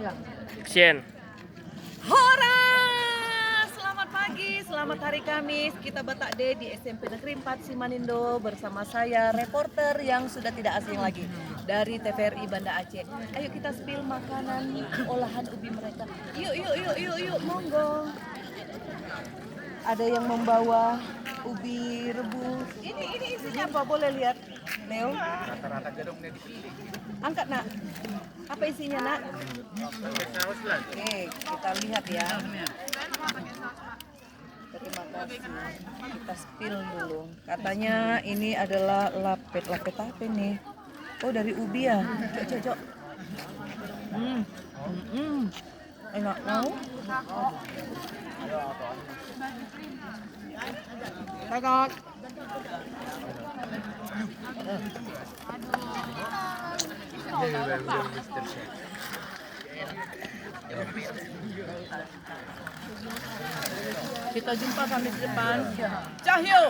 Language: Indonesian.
Action. Hora! Selamat pagi, selamat hari Kamis. Kita Batak Day di SMP Negeri 4 Simanindo bersama saya, reporter yang sudah tidak asing lagi dari TVRI Banda Aceh. Ayo kita spill makanan olahan ubi mereka. Yuk, monggo. Ada yang membawa ubi rebus. Ini isinya apa? Boleh lihat, Leo? Rata-rata gedungnya dipilih. Angkat, Nak. Apa isinya, Nak? Saus lah. Oke, kita lihat ya. Terima kasih. Kita spill dulu. Katanya ini adalah lapet apa ini? Oh, dari ubi ya. Cok. Enak mau? Kakak. Kita jumpa Kamis depan. Cahyo.